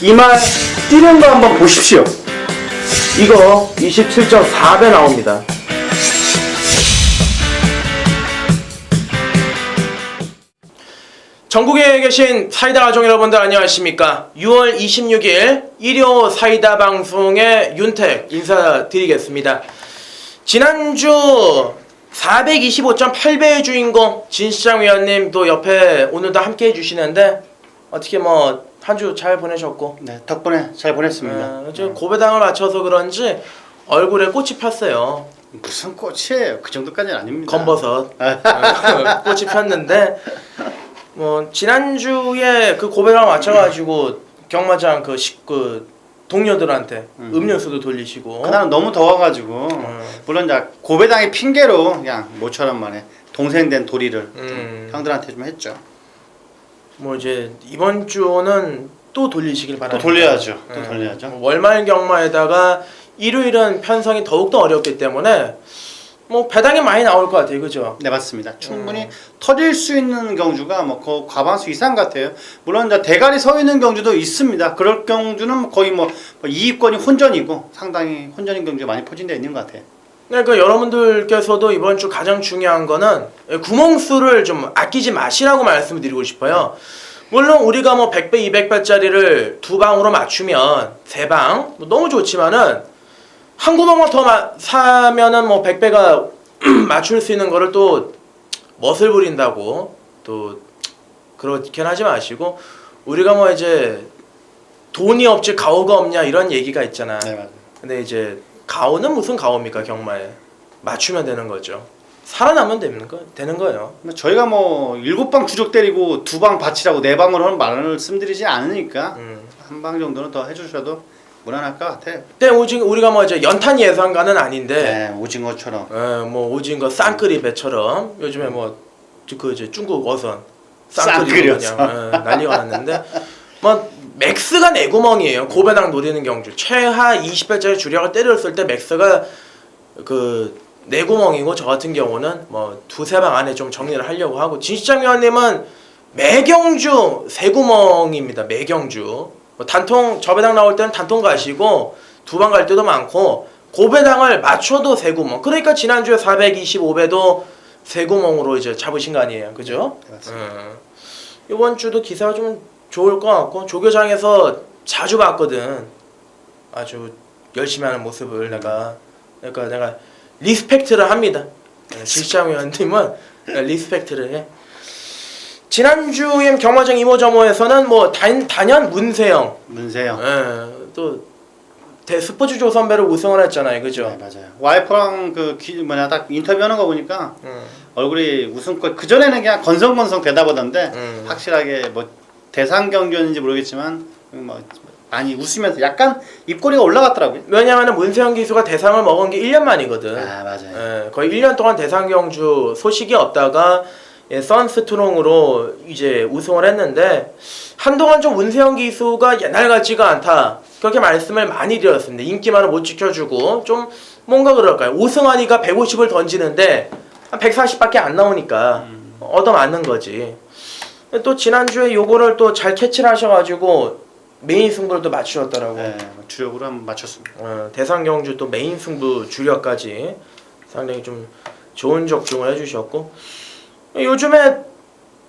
이 말 뛰는 거 한번 보십시오. 이거 27.4배 나옵니다. 전국에 계신 사이다 가족 여러분들 안녕하십니까. 6월 26일 일요 사이다 방송의 윤택 인사드리겠습니다. 지난주 425.8배의 주인공 진시장 위원님도 옆에 오늘도 함께 해주시는데 어떻게 뭐 한 주 잘 보내셨고? 네, 덕분에 잘 보냈습니다. 고배당을 맞춰서 그런지 얼굴에 꽃이 폈어요. 무슨 꽃이에요? 그 정도까지는 아닙니다. 검버섯 꽃이 폈는데 뭐 지난주에 그 고배당을 맞춰가지고 경마장 그 동료들한테 음료수도 돌리시고 그날은 너무 더워가지고 물론 이제 고배당의 핑계로 그냥 모처럼 만에 동생 된 도리를 좀 형들한테 좀 했죠. 뭐 이제 이번 주는 또 돌리시길 바랍니다. 또 돌려야죠. 또 돌려야죠. 월말 경마에다가 일요일은 편성이 더욱더 어렵기 때문에 뭐 배당이 많이 나올 것 같아요, 그죠? 네, 맞습니다. 충분히 터질 수 있는 경주가 뭐 과반수 이상 같아요. 물론 이제 대가리 서 있는 경주도 있습니다. 그럴 경주는 거의 뭐 이입권이 혼전이고 상당히 혼전인 경주가 많이 포진되어 있는 것 같아요. 그러니까 여러분들께서도 이번 주 가장 중요한 거는 구멍수를 좀 아끼지 마시라고 말씀을 드리고 싶어요. 물론 우리가 뭐 100배, 200배짜리를 두 방으로 맞추면 세 방 너무 좋지만은 한 구멍만 더 사면은 뭐 100배가 맞출 수 있는 거를 또 멋을 부린다고 또 그렇게 하지 마시고 우리가 뭐 이제 돈이 없지 가오가 없냐 이런 얘기가 있잖아. 네, 맞아요. 근데 이제 가오는 무슨 가오입니까? 경마에 맞추면 되는 거죠. 살아남으면 되는 거예요. 저희가 뭐 7방 주적 때리고 2방 바치라고 4방으로 하는 말씀드리지 않으니까 한 방 정도는 더 해주셔도 무난할 것 같아요. 근데 우리가 뭐 이제 연탄 예상가는 아닌데, 네, 오징어처럼. 뭐 오징어 쌍끌이배처럼 요즘에 뭐 그 이제 중국 어선 쌍끌이 그냥 난리가 났는데, 뭐 맥스가 네 구멍이에요. 고배당 노리는 경주 최하 20배짜리 주력을 때렸을 때 맥스가 그 네 구멍이고 저 같은 경우는 뭐 두세 방 안에 좀 정리를 하려고 하고 진시장 위원님은 매경주 세 구멍입니다. 매경주. 단통 저배당 나올 때는 단통 가시고 두 방 갈 때도 많고 고배당을 맞춰도 세 구멍. 그러니까 지난주에 425배도 세 구멍으로 이제 잡으신 거 아니에요, 그죠? 네, 맞습니다. 이번 주도 기사가 좀 좋을 것 같고 조교장에서 자주 봤거든. 아주 열심히 하는 모습을 내가 리스펙트를 합니다. 진시장 위원님은 리스펙트를 해. 지난주에 경마장 이모저모에서는 뭐 단연 문세영, 또 대스포츠조 선배를 우승을 했잖아요, 그죠? 네, 맞아요. 와이프랑 딱 인터뷰하는 거 보니까 얼굴이 웃음꽃 그 전에는 그냥 건성건성 대답하던데 확실하게 뭐 대상 경주였는지 모르겠지만 뭐 많이 웃으면서 약간 입꼬리가 올라갔더라고요. 왜냐하면 문세영 기수가 대상을 먹은 게 1년 만이거든. 아, 맞아요. 거의 1년 동안 대상 경주 소식이 없다가 선스트롱으로 이제 우승을 했는데 한동안 좀 문세영 기수가 옛날 같지가 않다 그렇게 말씀을 많이 드렸습니다. 인기만을 못 지켜주고 좀 뭔가 그럴까요? 5승하니까 150을 던지는데 한 140밖에 안 나오니까 얻어맞는 거지. 또 지난주에 요거를 또 잘 캐치를 하셔가지고 메인 승부를 또 맞추셨더라고. 네, 주력으로 한번 맞췄습니다. 대상 경주 또 메인 승부 주력까지 상당히 좀 좋은 적중을 해주셨고 요즘에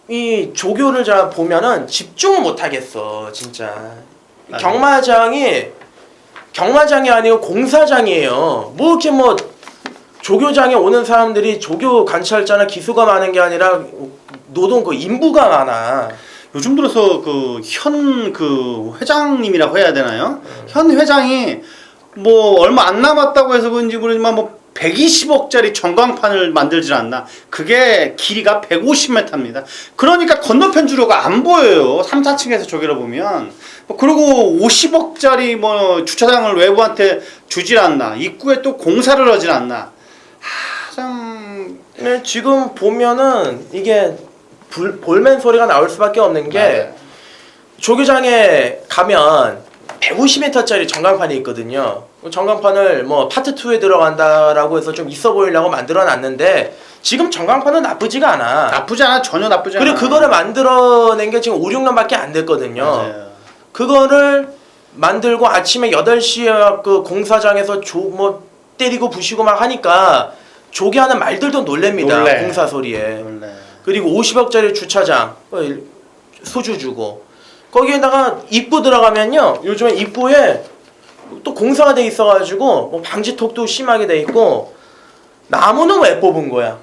이 조교를 잘 보면은 집중을 못 하겠어 진짜. 경마장이 아니고 공사장이에요. 뭐 이렇게 뭐 조교장에 오는 사람들이 조교 관찰자나 기수가 많은 게 아니라 노동 인부가 많아. 요즘 들어서 현 회장님이라고 해야 되나요? 현 회장이 뭐 얼마 안 남았다고 해서 그런지 모르지만 뭐 120억짜리 전광판을 만들질 않나. 그게 길이가 150m입니다. 그러니까 건너편 주로가 안 보여요. 3, 4층에서 저기로 보면. 그리고 50억짜리 뭐 주차장을 외부한테 주질 않나. 입구에 또 공사를 하질 않나. 참. 네, 지금 보면은 이게 볼멘 소리가 나올 수밖에 없는 게 맞아요. 조교장에 가면 150m짜리 전광판이 있거든요. 전광판을 뭐 파트 2에 들어간다라고 해서 좀 있어 보이려고 만들어 놨는데 지금 전광판은 나쁘지가 않아. 나쁘지 않아. 전혀 나쁘지 않아. 그리고 그거를 만들어낸 게 지금 5, 6년밖에 안 됐거든요. 맞아요. 그거를 만들고 아침에 8시에 그 공사장에서 뭐 때리고 부시고 막 하니까 조개하는 말들도 놀랍니다. 놀래. 공사 소리에. 원래. 그리고 50억짜리 주차장 소주 주고 거기에다가 입구 들어가면요 요즘에 입구에 또 공사가 돼 있어가지고 뭐 방지턱도 심하게 돼 있고 나무는 왜 뽑은 거야?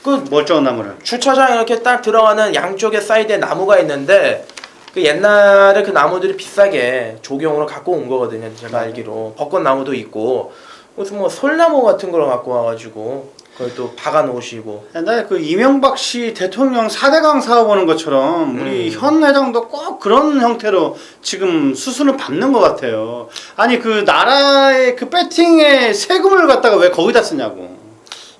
그 멀쩡한 나무를. 주차장 이렇게 딱 들어가는 양쪽에 사이드에 나무가 있는데 그 옛날에 그 나무들이 비싸게 조경으로 갖고 온 거거든요. 제가 알기로 벚꽃 나무도 있고 무슨 뭐 솔나무 같은 걸 갖고 와가지고 그걸 또 박아 놓으시고. 옛날에 그 이명박 씨 대통령 4대강 사업 오는 것처럼 우리 현 회장도 꼭 그런 형태로 지금 수순을 밟는 것 같아요. 아니 그 나라의 그 배팅에 세금을 갖다가 왜 거기다 쓰냐고.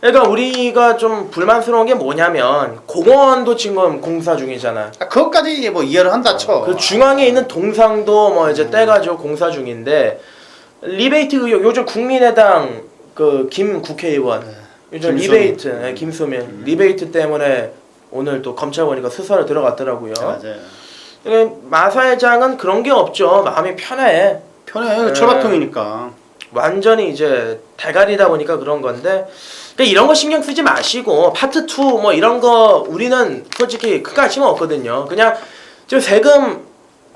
그러니까 우리가 좀 불만스러운 게 뭐냐면 공원도 지금 공사 중이잖아. 그것까지 뭐 이해를 한다 쳐. 그 중앙에 있는 동상도 뭐 이제 떼가지고 공사 중인데 리베이트 의혹 요즘 국민의당 그 김 국회의원 요즘 김수민. 리베이트 김수민 리베이트 때문에 오늘 또 검찰 보니까 수사를 들어갔더라고요. 맞아요. 그러니까 마사 회장은 그런 게 없죠. 마음이 편해. 편해. 철밥통이니까. 완전히 이제 대가리다 보니까 그런 건데 그러니까 이런 거 신경 쓰지 마시고 파트 2 뭐 이런 거 우리는 솔직히 큰 관심 없거든요. 그냥 지금 세금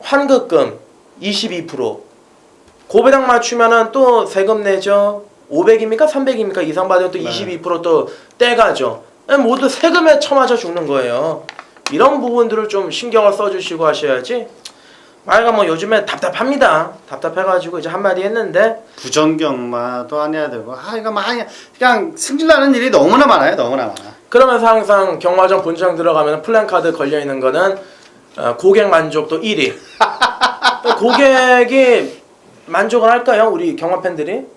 환급금 22% 고배당 맞추면은 또 세금 내죠. 500입니까 300입니까 이상 받으면 또 22%또 떼가죠. 모두 세금에 처맞아 죽는 거예요. 이런 부분들을 좀 신경을 써주시고 하셔야지. 말가 뭐 요즘에 답답합니다. 답답해가지고 이제 한마디 했는데 부정경마도 안 해야 되고 이거 막 그냥 승질나는 일이 너무나 많아요. 너무나 많아. 그러면서 항상 경마장 본장 들어가면 플랜카드 걸려있는 거는 고객 만족도 1위. 고객이 만족을 할까요? 우리 경마 팬들이?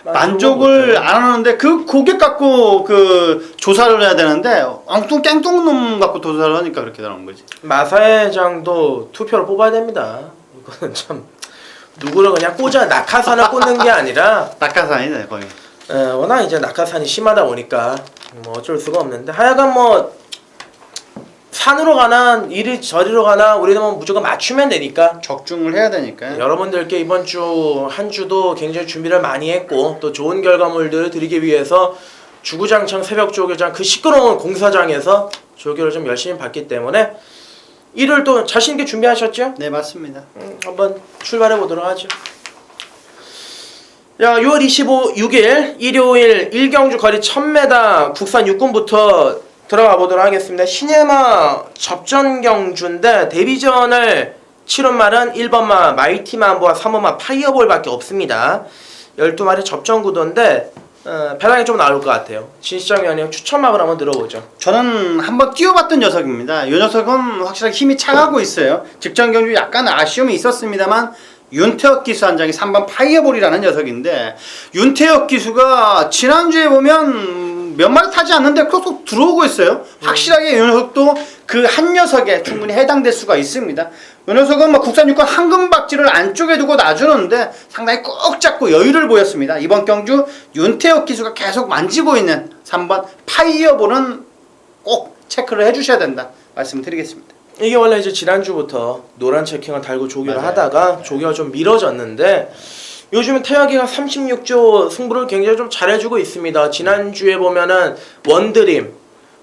만족을 안 하는데 그 고객 갖고 그 조사를 해야 되는데 엉뚱 깽뚱놈 갖고 조사를 하니까 그렇게 되는 거지. 마사회장도 투표를 뽑아야 됩니다. 이거는 참 누구를 그냥 낙하산을 꽂는 게 아니라 낙하산이네 거의. 워낙 이제 낙하산이 심하다 보니까 뭐 어쩔 수가 없는데 하여간 뭐 산으로 가나 이리 저리로 가나 우리는 뭐 무조건 맞추면 되니까 적중을 해야 되니까. 여러분들께 이번 주 한 주도 굉장히 준비를 많이 했고 또 좋은 결과물들을 드리기 위해서 주구장창 새벽 조교장 그 시끄러운 공사장에서 조교를 좀 열심히 받기 때문에 일요일 또 자신 있게 준비하셨죠? 네 맞습니다. 한번 출발해 보도록 하죠. 야, 6월 6일 일요일 1경주 거리 1000m 국산 육군부터 들어가 보도록 하겠습니다. 시네마 접전 경주인데 데뷔전을 치른 말은 1번마 마이티 만보와 3번마 파이어볼밖에 없습니다. 12마리 접전 구도인데 배당이 좀 나올 것 같아요. 진시장 위원님 추천막을 한번 들어보죠. 저는 한번 뛰어봤던 녀석입니다. 이 녀석은 확실하게 힘이 차가고 있어요. 직전 경주 약간 아쉬움이 있었습니다만 윤태혁 기수 한 장이 3번 파이어볼이라는 녀석인데 윤태혁 기수가 지난주에 보면 몇 마리 타지 않는데 계속 들어오고 있어요. 확실하게 이 녀석도 그 한 녀석에 충분히 해당될 수가 있습니다. 이 녀석은 뭐 국산 유권 황금박쥐를 안쪽에 두고 놔주는데 상당히 꼭 잡고 여유를 보였습니다. 이번 경주 윤태혁 기수가 계속 만지고 있는 3번 파이어볼은 꼭 체크를 해주셔야 된다 말씀드리겠습니다. 이게 원래 이제 지난주부터 노란 체킹을 달고 조교를 맞아요. 하다가 조교가 좀 미뤄졌는데 요즘은 태혁이가 36조 승부를 굉장히 좀 잘해주고 있습니다. 지난주에 보면은 원드림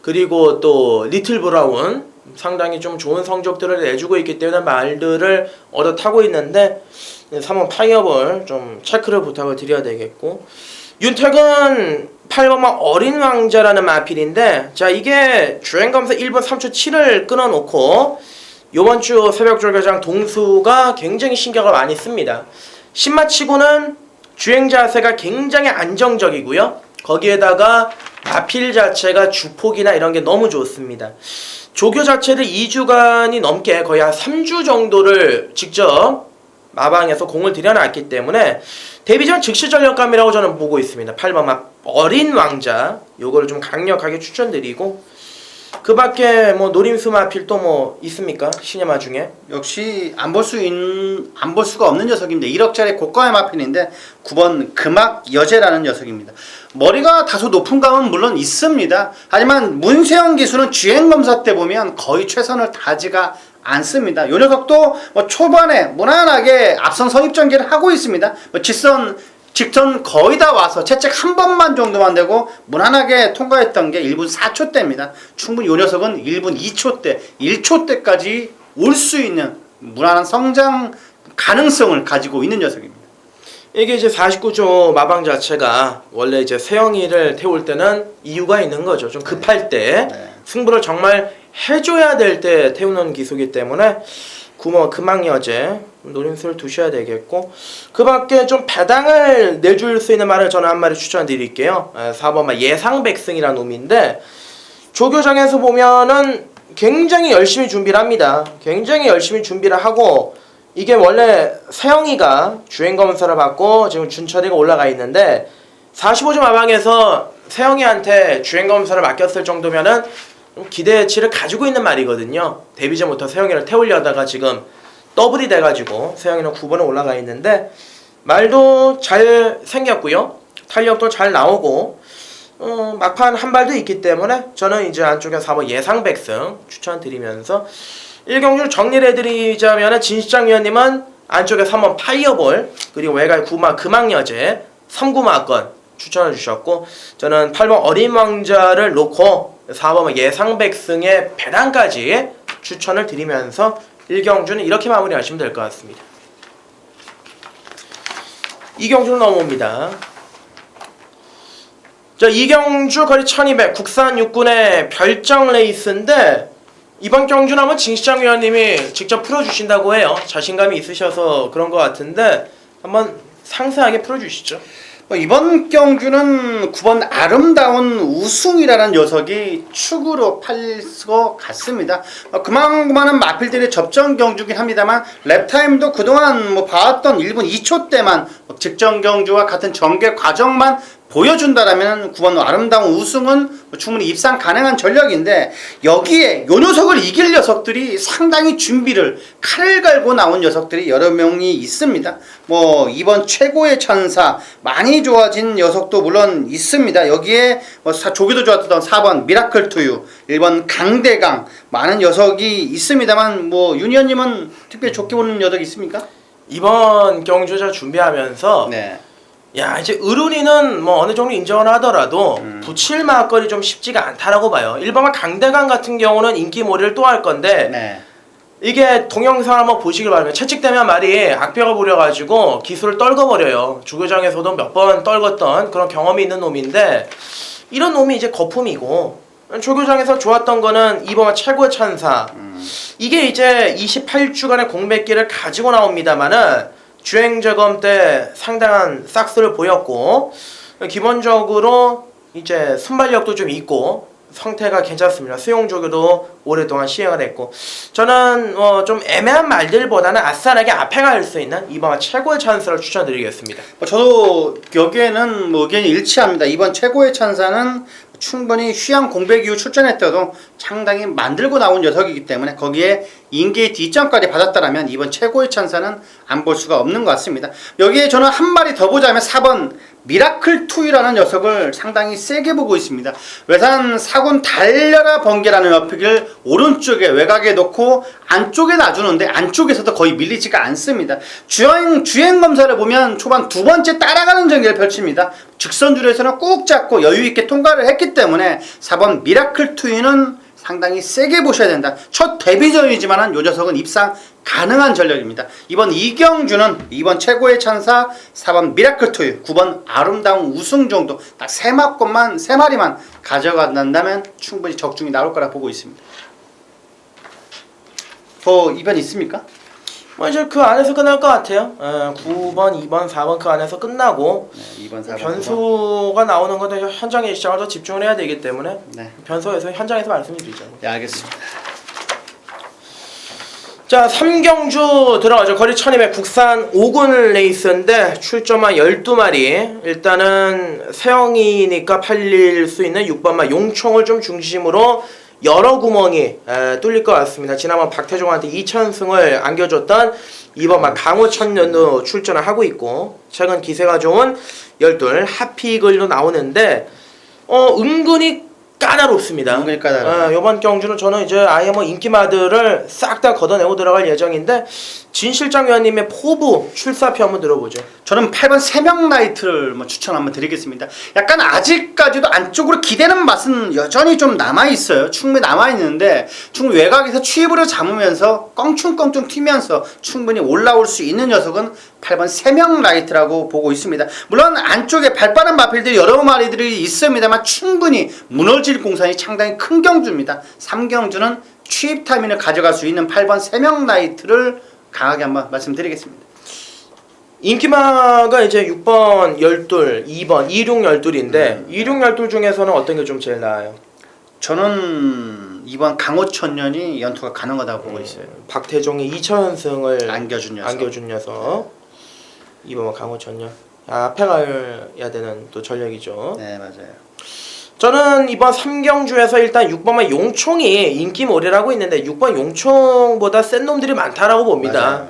그리고 또 리틀 브라운 상당히 좀 좋은 성적들을 내주고 있기 때문에 말들을 얻어 타고 있는데 3번 파이어볼 좀 체크를 부탁을 드려야 되겠고 윤택은 8번만 어린 왕자라는 마필인데 자 이게 주행검사 1분 3초 7을 끊어놓고 요번 주 새벽 졸교장 동수가 굉장히 신경을 많이 씁니다. 신마치고는 주행 자세가 굉장히 안정적이고요. 거기에다가 마필 자체가 주폭이나 이런 게 너무 좋습니다. 조교 자체를 2주간이 넘게 거의 한 3주 정도를 직접 마방에서 공을 들여놨기 때문에 데뷔전 즉시 전력감이라고 저는 보고 있습니다. 8번 어린 왕자 요거를 좀 강력하게 추천드리고 그 밖에 뭐 노림수 마필 또 뭐 있습니까? 시네마 중에 역시 안 볼 수가 없는 녀석입니다. 1억짜리 고가의 마필인데 9번 금악 여제라는 녀석입니다. 머리가 다소 높은 감은 물론 있습니다. 하지만 문세영 기수는 주행검사 때 보면 거의 최선을 다하지가 않습니다. 요 녀석도 뭐 초반에 무난하게 앞선 선입전개를 하고 있습니다. 뭐 직선 거의 다 와서 채찍 한 번만 정도만 되고 무난하게 통과했던 게 1분 4초대입니다. 충분히 요 녀석은 1분 2초대, 1초대까지 올 수 있는 무난한 성장 가능성을 가지고 있는 녀석입니다. 이게 이제 49조 마방 자체가 원래 이제 세영이를 태울 때는 이유가 있는 거죠. 좀 급할 때 승부를 정말 해줘야 될 때 태우는 기수기 때문에 금왕여제 노림수를 두셔야 되겠고, 그 밖에 좀 배당을 내줄 수 있는 말을 저는 한 마리 추천드릴게요. 4번 예상백승이라는 놈인데 조교장에서 보면은 굉장히 열심히 준비를 합니다. 굉장히 열심히 준비를 하고, 이게 원래 세영이가 주행검사를 받고 지금 준철이가 올라가 있는데 45조 마방에서 세영이한테 주행검사를 맡겼을 정도면은 기대치를 가지고 있는 말이거든요. 데뷔 전부터 세영이를 태우려다가 지금 더블이 돼가지고 세영이는 9번에 올라가 있는데 말도 잘 생겼고요. 탄력도 잘 나오고 막판 한 발도 있기 때문에 저는 이제 안쪽에 4번 예상백승 추천드리면서 1경주를 정리를 해드리자면 진시장 위원님은 안쪽에 3번 파이어볼, 그리고 외곽에 9마 금왕여제 3구마권 추천해 주셨고, 저는 8번 어린 왕자를 놓고 4번 예상백승의 배당까지 추천을 드리면서 1경주는 이렇게 마무리하시면 될 것 같습니다. 2경주로 넘어옵니다. 자, 2경주 거리 1200 국산 육군의 별정 레이스인데 이번 경주는 한번 진시장 위원님이 직접 풀어주신다고 해요. 자신감이 있으셔서 그런 것 같은데 한번 상세하게 풀어주시죠. 이번 경주는 9번 아름다운 우승이라는 녀석이 축으로 팔릴 것 같습니다. 그만한 마필들의 접전 경주긴 합니다만 랩타임도 그동안 봐왔던 1분 2초대만 직전 경주와 같은 전개 과정만 보여준다라면 9번 아름다운 우승은 충분히 입상 가능한 전력인데, 여기에 요 녀석을 이길 녀석들이 상당히 준비를 칼을 갈고 나온 녀석들이 여러 명이 있습니다. 이번 최고의 천사 많이 좋아진 녀석도 물론 있습니다. 여기에 조기도 좋았던 4번 미라클 투유, 1번 강대강 많은 녀석이 있습니다만 윤희원님은 특별히 좋게 보는 녀석이 있습니까? 이번 경주자 준비하면서 야, 이제 의룬이는 어느 정도 인정을 하더라도 붙일 막거리 좀 쉽지가 않다라고 봐요. 일반 강대강 같은 경우는 인기몰이를 또 할 건데 이게 동영상 한번 보시길 바랍니다. 채찍되면 말이 악벽을 부려가지고 기술을 떨궈버려요. 주교장에서도 몇 번 떨궜던 그런 경험이 있는 놈인데, 이런 놈이 이제 거품이고, 조교장에서 좋았던 거는 이번 최고의 천사, 이게 이제 28주간의 공백기를 가지고 나옵니다만은 주행점검 때 상당한 싹스를 보였고, 기본적으로 이제 순발력도 좀 있고 상태가 괜찮습니다. 수용조교도 오랫동안 시행을 했고, 저는 좀 애매한 말들보다는 아싸하게 앞에 갈 수 있는 이번 최고의 찬스를 추천드리겠습니다. 저도 여기에는 의견이 일치합니다. 이번 최고의 찬사는 충분히 휴양 공백 이후 출전했더라도 상당히 만들고 나온 녀석이기 때문에 거기에 인게이트 2점까지 받았다라면 이번 최고의 찬사는 안 볼 수가 없는 것 같습니다. 여기에 저는 한 마리 더 보자면 4번 미라클 투이라는 녀석을 상당히 세게 보고 있습니다. 외산 사군 달려라 번개라는 어픽을 오른쪽에 외곽에 놓고 안쪽에 놔주는데 안쪽에서도 거의 밀리지가 않습니다. 주행 검사를 보면 초반 두 번째 따라가는 전개를 펼칩니다. 직선줄에서는 꾹 잡고 여유있게 통과를 했기 때문에 4번 미라클 투이는 상당히 세게 보셔야 된다. 첫 데뷔전이지만 요 녀석은 입상 가능한 전력입니다. 이번 이경주는 이번 최고의 찬사 4번 미라클 투유, 9번 아름다운 우승 정도 딱 세 마리만 가져간다면 충분히 적중이 나올 거라 보고 있습니다. 더 이변 있습니까? 이제 그 안에서 끝날 것 같아요. 9번, 2번, 4번 그 안에서 끝나고 2번, 4번, 변수가 나오는 건 현장의 시장을 더 집중을 해야 되기 때문에 변수에서 현장에서 말씀드리죠. 네, 알겠습니다. 자, 3경주 들어가죠. 거리 1200 국산 5군 레이스인데 출전만 12마리. 일단은 세영이니까 팔릴 수 있는 6번마 용총을 좀 중심으로 여러 구멍이 뚫릴 것 같습니다. 지난번 박태종한테 2,000승을 안겨줬던 2번마 강호천년도 출전을 하고 있고, 최근 기세가 좋은 12 하피글도 나오는데 은근히 까다롭습니다. 은근히 까다로워요. 이번 경주는 저는 이제 아예 뭐 인기마들을 싹 다 걷어내고 들어갈 예정인데 진 실장 위원님의 포부 출사표 한번 들어보죠. 저는 8번 세명 라이트를 뭐 추천 한번 드리겠습니다. 약간 아직까지도 안쪽으로 기대는 맛은 여전히 좀 남아 있어요. 충분히 남아 있는데 충분히 외곽에서 취입으로 잡으면서 껑충껑충 튀면서 충분히 올라올 수 있는 녀석은 8번 세명 라이트라고 보고 있습니다. 물론 안쪽에 발빠른 마필들이 여러 마리들이 있습니다만 충분히 무너질 공산이 상당히 큰 경주입니다. 3경주는 취입 타이밍을 가져갈 수 있는 8번 세명 라이트를 강하게 한번 말씀드리겠습니다. 인기마가 이제 6번 열둘, 2번 26 열둘인데 26 열둘 중에서는 어떤 게 좀 제일 나아요? 저는 이번 강호천년이 연투가 가능하다고 보고 있어요. 박태종이 2천승을 안겨준 녀석. 안겨준 녀석. 2번 강호천년. 앞에 가야 되는 또 전력이죠. 네, 맞아요. 저는 이번 3경주에서 일단 6번만 용총이 인기몰이라고 있는데 6번 용총보다 센 놈들이 많다라고 봅니다. 맞아요.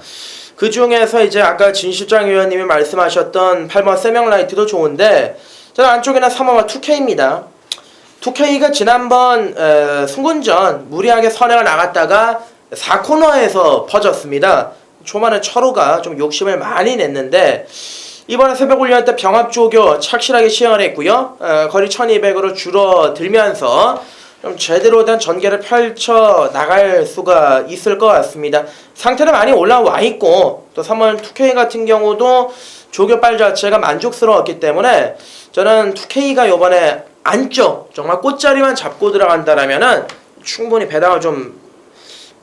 그 중에서 이제 아까 진 실장 위원님이 말씀하셨던 8번 세명라이트도 좋은데 저는 안쪽에는 3번만 2K입니다. 2K가 지난번 승군전 무리하게 선행을 나갔다가 4코너에서 퍼졌습니다. 초반에 철호가 좀 욕심을 많이 냈는데 이번에 새벽훈련 때 병합조교 착실하게 시행을 했고요. 거리 1200으로 줄어들면서 좀 제대로 된 전개를 펼쳐 나갈 수가 있을 것 같습니다. 상태는 많이 올라와 있고 또 3번 2K 같은 경우도 조교빨 자체가 만족스러웠기 때문에 저는 2K가 이번에 안쪽 정말 꽃자리만 잡고 들어간다라면은 충분히 배당을 좀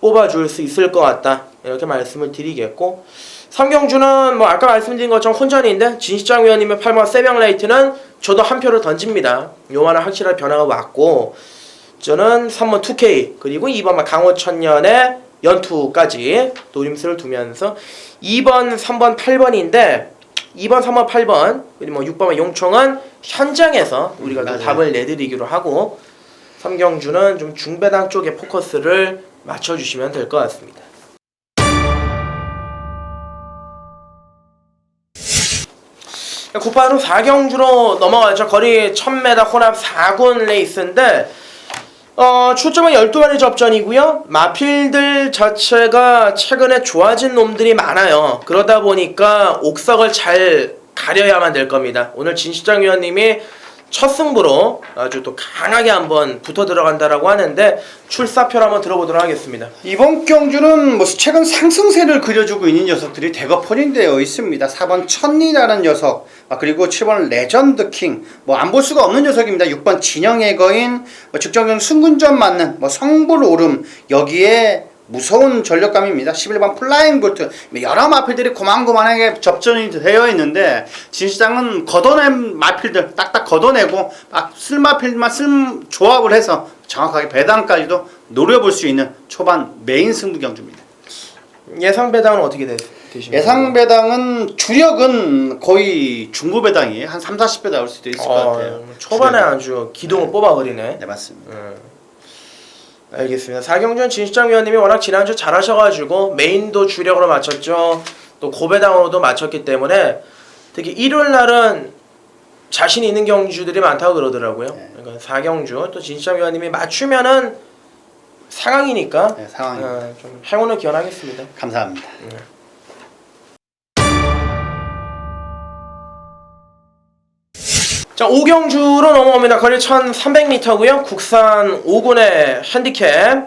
뽑아줄 수 있을 것 같다 이렇게 말씀을 드리겠고 3경주는 뭐 아까 말씀드린 것처럼 혼전인데 진시장 위원님의 8번 세명라이트는 저도 한 표를 던집니다. 요만한 확실한 변화가 왔고 저는 3번 2K 그리고 2번 강호천년의 연투까지 노림수를 두면서 2번, 3번, 8번인데 2번, 3번, 8번 그리고 뭐 6번 용총은 현장에서 우리가 또 답을 내드리기로 하고 3경주는 좀 중배당 쪽에 포커스를 맞춰주시면 될 것 같습니다. 곧바로 4경주로 넘어가죠. 거리 1000m 혼합 4군 레이스인데 초점은 12마리 접전이고요. 마필들 자체가 최근에 좋아진 놈들이 많아요. 그러다 보니까 옥석을 잘 가려야만 될 겁니다. 오늘 진시장 위원님이 첫 승부로 아주 또 강하게 한번 붙어 들어간다라고 하는데 출사표를 한번 들어보도록 하겠습니다. 이번 경주는 뭐 최근 상승세를 그려주고 있는 녀석들이 대거 포진되어 있습니다. 4번 천리라는 녀석, 그리고 7번 레전드 킹, 뭐 안 볼 수가 없는 녀석입니다. 6번 진영의 거인, 직전경 승군전 맞는 성불 오름, 여기에 무서운 전력감입니다. 11번 플라잉 볼트, 여러 마필들이 고만고만하게 접전이 되어 있는데 진시장은 걷어낸 마필들 딱딱 걷어내고 쓸 마필만 조합을 해서 정확하게 배당까지도 노려볼 수 있는 초반 메인 승부 경주입니다. 예상 배당은 어떻게 되십니까? 예상 배당은 주력은 거의 중고 배당이에요. 한 3, 40배 나올 수도 있을 것 같아요. 초반에 주력은. 아주 기동을 뽑아버리네. 네, 맞습니다. 알겠습니다. 4경주는 진시장 위원님이 워낙 지난주 잘하셔가지고 메인도 주력으로 맞췄죠. 또 고배당으로도 맞췄기 때문에 특히 일요일 날은 자신 있는 경주들이 많다고 그러더라고요. 네. 그러니까 4경주 또 진시장 위원님이 맞추면은 상황이니까 네, 상황입니다. 좀 행운을 기원하겠습니다. 감사합니다. 자, 5경주로 넘어옵니다. 거리 1300m고요. 국산 5군의 핸디캡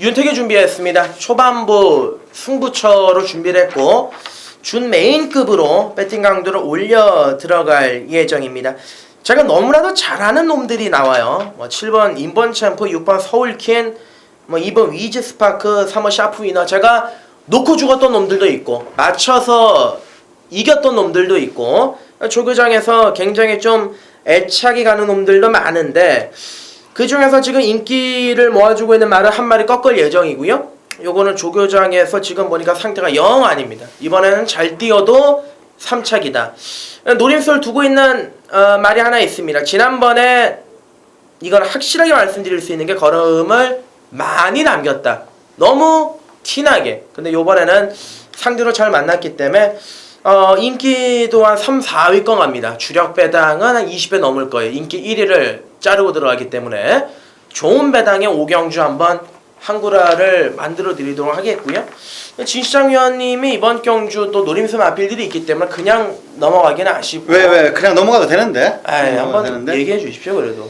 윤택이 준비했습니다. 초반부 승부처로 준비를 했고 준 메인급으로 배팅 강도를 올려 들어갈 예정입니다. 제가 너무나도 잘하는 놈들이 나와요. 7번 인번 챔프, 6번 서울킨, 2번 위즈 스파크, 3번 샤프 위너. 제가 놓고 죽었던 놈들도 있고 맞춰서 이겼던 놈들도 있고 조교장에서 굉장히 좀 애착이 가는 놈들도 많은데 그 중에서 지금 인기를 모아주고 있는 말을 한 마리 꺾을 예정이고요. 요거는 조교장에서 지금 보니까 상태가 영 아닙니다. 이번에는 잘 뛰어도 3착이다. 노림수를 두고 있는 말이 하나 있습니다. 지난번에 이건 확실하게 말씀드릴 수 있는 게 걸음을 많이 남겼다. 너무 티나게. 근데 요번에는 상대로 잘 만났기 때문에 인기도 한 3, 4위권 갑니다. 주력 배당은 한 20배 넘을 거예요. 인기 1위를 자르고 들어가기 때문에 좋은 배당의 5경주 한번 한구라를 만들어 드리도록 하겠고요. 진시장 위원님이 이번 경주 또 노림수 마필들이 있기 때문에 그냥 넘어가기는 아쉽고 왜 그냥 넘어가도 되는데? 한번 얘기해 주십시오. 그래도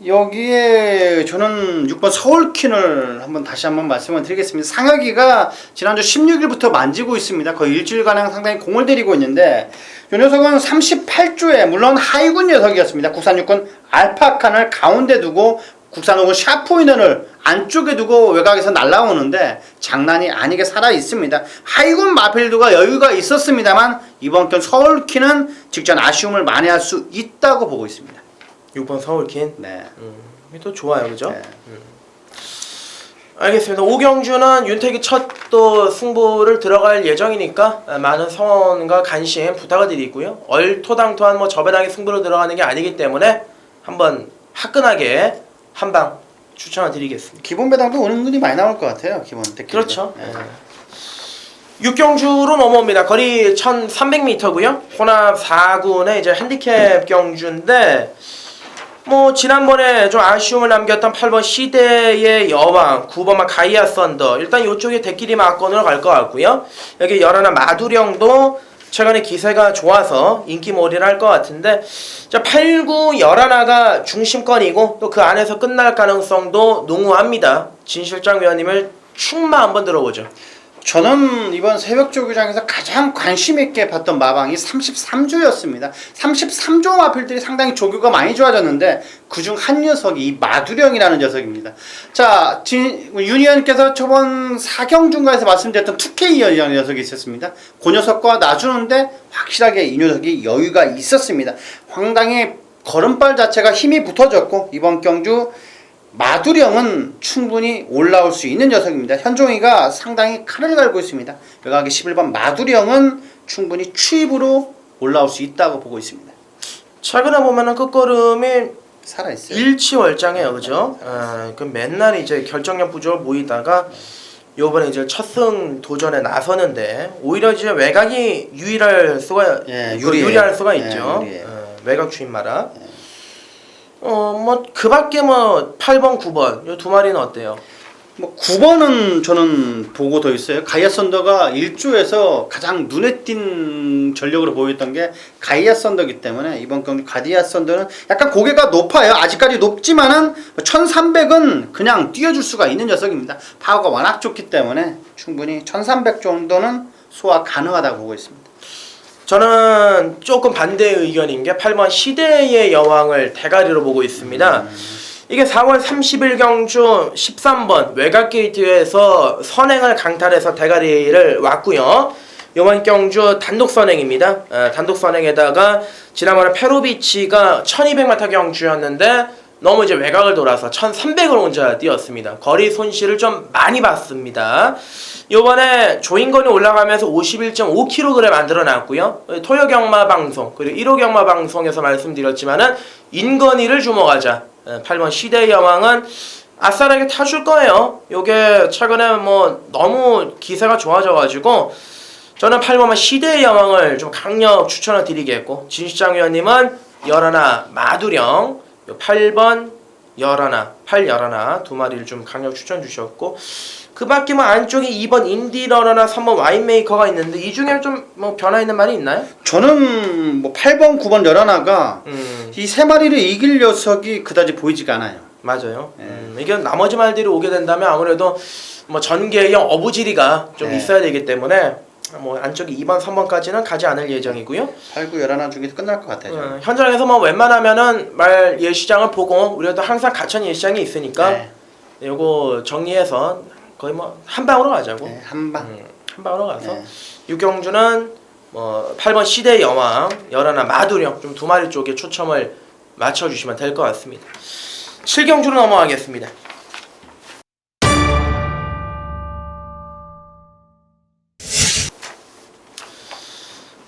여기에 저는 6번 서울퀸을 다시 한번 말씀을 드리겠습니다. 상혁이가 지난주 16일부터 만지고 있습니다. 거의 일주일가량 상당히 공을 들이고 있는데 이 녀석은 38조에 물론 하이군 녀석이었습니다. 국산 육군 알파칸을 가운데 두고 국산 혹은 샤프위너를 안쪽에 두고 외곽에서 날아오는데 장난이 아니게 살아 있습니다. 하이군 마필드가 여유가 있었습니다만 이번 경 서울퀸은 직전 아쉬움을 만회할 수 있다고 보고 있습니다. 6번 서울킨. 네. 또 좋아요, 그죠? 네. 알겠습니다. 오경주는 윤택이 첫 또 승부를 들어갈 예정이니까 많은 성원과 관심 부탁을 드리고요. 얼토당토한 뭐 저배당의 승부를 들어가는 게 아니기 때문에 한번 화끈하게 한방 추천을 드리겠습니다. 기본 배당도 은근히 많이 나올 것 같아요. 기본 데키. 그렇죠. 네. 6경주로 넘어옵니다. 거리 1300m고요. 혼합 4군의 이제 핸디캡 경주인데 뭐 지난번에 좀 아쉬움을 남겼던 8번 시대의 여왕, 9번 가이아 썬더 일단 이쪽에 대끼리 막건으로 갈 것 같고요. 여기 열하나 마두령도 최근에 기세가 좋아서 인기몰이를 할 것 같은데 자 8, 9, 열하나가 중심권이고 또 그 안에서 끝날 가능성도 농후합니다. 진 실장 위원님을 충마 한번 들어보죠. 저는 이번 새벽 조교장에서 가장 관심 있게 봤던 마방이 33조였습니다. 33조 마필들이 상당히 조교가 많이 좋아졌는데 그중 한 녀석이 이 마두령이라는 녀석입니다. 자, 윤 의원께서 저번 4경중가에서 말씀드렸던 2K이라는 녀석이 있었습니다. 그 녀석과 놔주는데 확실하게 이 녀석이 여유가 있었습니다. 상당히 걸음발 자체가 힘이 붙어졌고 이번 경주 마두령은 충분히 올라올 수 있는 녀석입니다. 현종이가 상당히 칼을 갈고 있습니다. 외곽의 11번 마두령은 충분히 추입으로 올라올 수 있다고 보고 있습니다. 최근에 보면은 끝걸음이 살아있어요. 일치월장해요, 그죠? 그 맨날 이제 결정력 부족을 보이다가 요번에 이제 첫승 도전에 나서는데 오히려 이제 외곽이 유리할 수가 유리할 수가 있죠. 외곽 추입마라. 뭐 그 밖에 뭐 8번, 9번 요 두 마리는 어때요? 뭐 9번은 저는 보고 더 있어요. 가이아 썬더가 1조에서 가장 눈에 띈 전력으로 보였던 게 가이아 썬더이기 때문에 이번 경주 가디아 썬더는 약간 고개가 높아요. 아직까지 높지만은 1300은 그냥 뛰어줄 수가 있는 녀석입니다. 파워가 워낙 좋기 때문에 충분히 1300 정도는 소화 가능하다고 보고 있습니다. 저는 조금 반대의 의견인 게 8번 시대의 여왕을 대가리로 보고 있습니다. 이게 4월 30일 경주 13번 외곽 게이트에서 선행을 강탈해서 대가리를 왔고요. 이번 경주 단독 선행입니다. 단독 선행에다가 지난번에 페로비치가 1200m 경주였는데 너무 이제 외곽을 돌아서 1300을 혼자 뛰었습니다. 거리 손실을 좀 많이 봤습니다. 요번에 조인건이 올라가면서 51.5kg 만들어 놨고요. 토요경마 방송 그리고 1호 경마 방송에서 말씀드렸지만은 인건이를 주목하자. 8번 시대의 여왕은 아싸라게 타줄 거예요. 요게 최근에 뭐 너무 기세가 좋아져가지고 저는 8번 시대의 여왕을 좀 강력 추천을 드리겠고 진시장 위원님은 열하나 마두령 8번 열하나 8열하나 두 마리를 좀 강력 추천 주셨고 그 밖에 뭐 안쪽에 2번 인디러너나 3번 와인메이커가 있는데 이 중에 좀 뭐 변화 있는 말이 있나요? 저는 뭐 8번, 9번 열하나가 이 세 마리를 이길 녀석이 그다지 보이지가 않아요. 맞아요. 이게 나머지 말들이 오게 된다면 아무래도 뭐 전개형 어부지리가 좀 있어야 되기 때문에 뭐 안쪽에 2번, 3번까지는 가지 않을 예정이고요. 8, 9, 11 중에서 끝날 것 같아요. 현장에서 뭐 웬만하면은 말 예시장을 보고 우리도 항상 가천 예시장이 있으니까 요거 정리해서 거의 뭐 한 방으로 가자고. 네, 한 방. 한 방으로 가서 육경주는 뭐 8번 시대의 여왕, 열하나 마두령 좀 두 마리 쪽에 초점을 맞춰주시면 될 것 같습니다. 7경주로 넘어가겠습니다.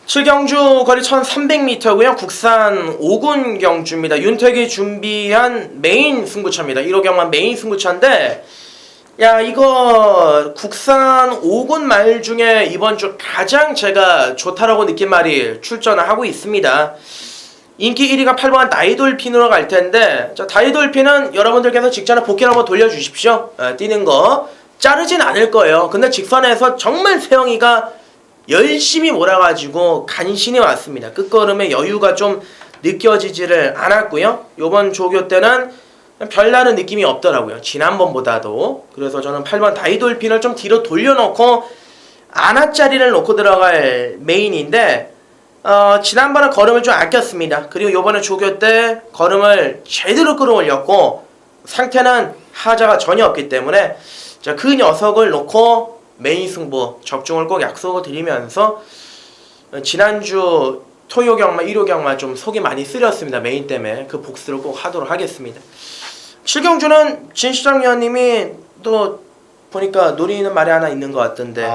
7경주 거리 1300m고요. 국산 5군 경주입니다. 윤택이 준비한 메인 승부차입니다. 1호 경만 메인 승부차인데 야 이거 국산 5군 말 중에 이번 주 가장 제가 좋다라고 느낀 말이 출전을 하고 있습니다. 인기 1위가 8번 다이돌핀으로 갈 텐데, 자, 다이돌핀은 여러분들께서 직전에 복귀를 한번 돌려주십시오. 뛰는 거 자르진 않을 거예요. 근데 직선에서 정말 세영이가 열심히 몰아가지고 간신히 왔습니다. 끝걸음에 여유가 좀 느껴지지를 않았고요. 요번 조교 때는 별다른 느낌이 없더라고요. 지난번보다도. 그래서 저는 8번 다이돌핀을 좀 뒤로 돌려놓고 아나짜리를 놓고 들어갈 메인인데, 지난번에 걸음을 좀 아꼈습니다. 그리고 요번에 조교 때 걸음을 제대로 끌어올렸고 상태는 하자가 전혀 없기 때문에, 자, 그 녀석을 놓고 메인 승부 적중을 꼭 약속을 드리면서, 지난주 토요 경마, 일요 경마 좀 속이 많이 쓰렸습니다. 메인 때문에. 그 복수를 꼭 하도록 하겠습니다. 7경주는 진시장 위원님이 또 보니까 노리는 말이 하나 있는 것 같던데,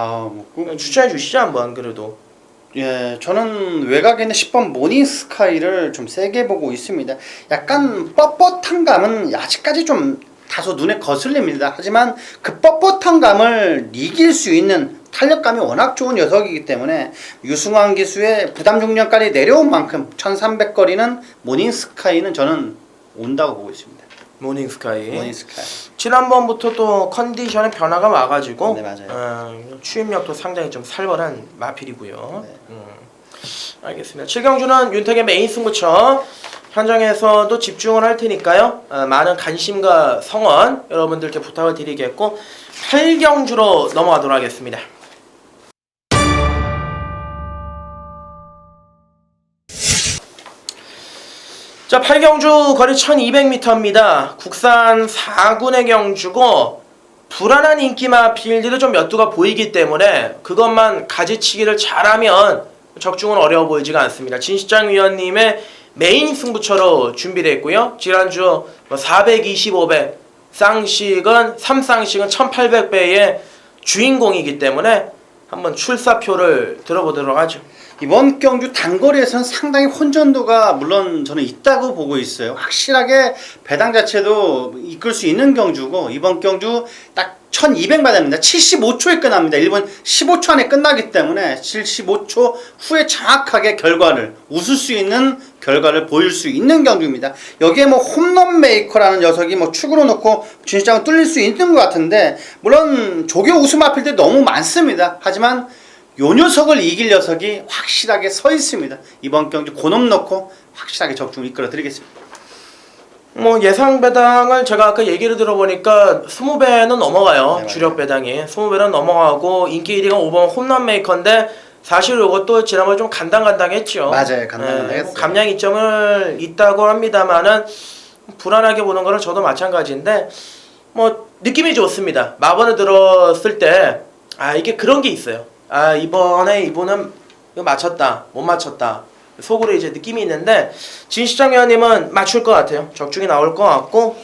추천해 주시죠 한번. 그래도 예, 저는 외곽에 있는 10번 모닝스카이를 좀 세게 보고 있습니다. 약간 뻣뻣한 감은 아직까지 좀 다소 눈에 거슬립니다. 하지만 그 뻣뻣한 감을 이길 수 있는 탄력감이 워낙 좋은 녀석이기 때문에 유승환 기수의 부담 중량까지 내려온 만큼 1300거리는 모닝스카이는 저는 온다고 보고 있습니다. 모닝스카이. 지난번부터 또 컨디션에 변화가 와가지고, 네, 맞아요. 추임력도 상당히 좀 살벌한 마필이고요. 네. 알겠습니다. 7경주는 윤택의 메인 승부처 현장에서도 집중을 할 테니까요. 많은 관심과 성원 여러분들께 부탁을 드리겠고, 8경주로 넘어가도록 하겠습니다. 자, 8경주 거리 1200m입니다. 국산 4군의 경주고 불안한 인기마 필드도 좀 몇 두가 보이기 때문에 그것만 가지치기를 잘하면 적중은 어려워 보이지가 않습니다. 진시장 위원님의 메인 승부처로 준비되어 있고요. 지난주 425배 쌍식은 3쌍식은 1800배의 주인공이기 때문에 한번 출사표를 들어보도록 하죠. 이번 경주 단거리에서는 상당히 혼전도가 물론 저는 있다고 보고 있어요. 확실하게 배당 자체도 이끌 수 있는 경주고, 이번 경주 딱 1200 받았습니다. 75초에 끝납니다. 일본 15초 안에 끝나기 때문에 75초 후에 정확하게 결과를, 웃을 수 있는 결과를 보일 수 있는 경주입니다. 여기에 뭐 홈런 메이커라는 녀석이 뭐 축으로 놓고 진시장을 뚫릴 수 있는 것 같은데, 물론 조교 우승 마필 때 너무 많습니다. 하지만 요 녀석을 이길 녀석이 확실하게 서 있습니다. 이번 경주 고놈 넣고 확실하게 적중을 이끌어 드리겠습니다. 뭐 예상 배당을 제가 아까 얘기를 들어보니까 20배는 넘어가요. 네, 주력 배당이 20배는 넘어가고 인기 1위가 5번 홈런 메이커인데, 사실 이것도 지난번에 좀 간당간당했죠. 맞아요, 간당간당했어요. 감량 이점을 있다고 합니다만은 불안하게 보는 거는 저도 마찬가지인데, 뭐 느낌이 좋습니다. 마번을 들었을 때 이게 그런 게 있어요. 이번에 이분은 이거 맞췄다, 못 맞췄다, 속으로 이제 느낌이 있는데, 진시장 위원님은 맞출 것 같아요. 적중이 나올 것 같고,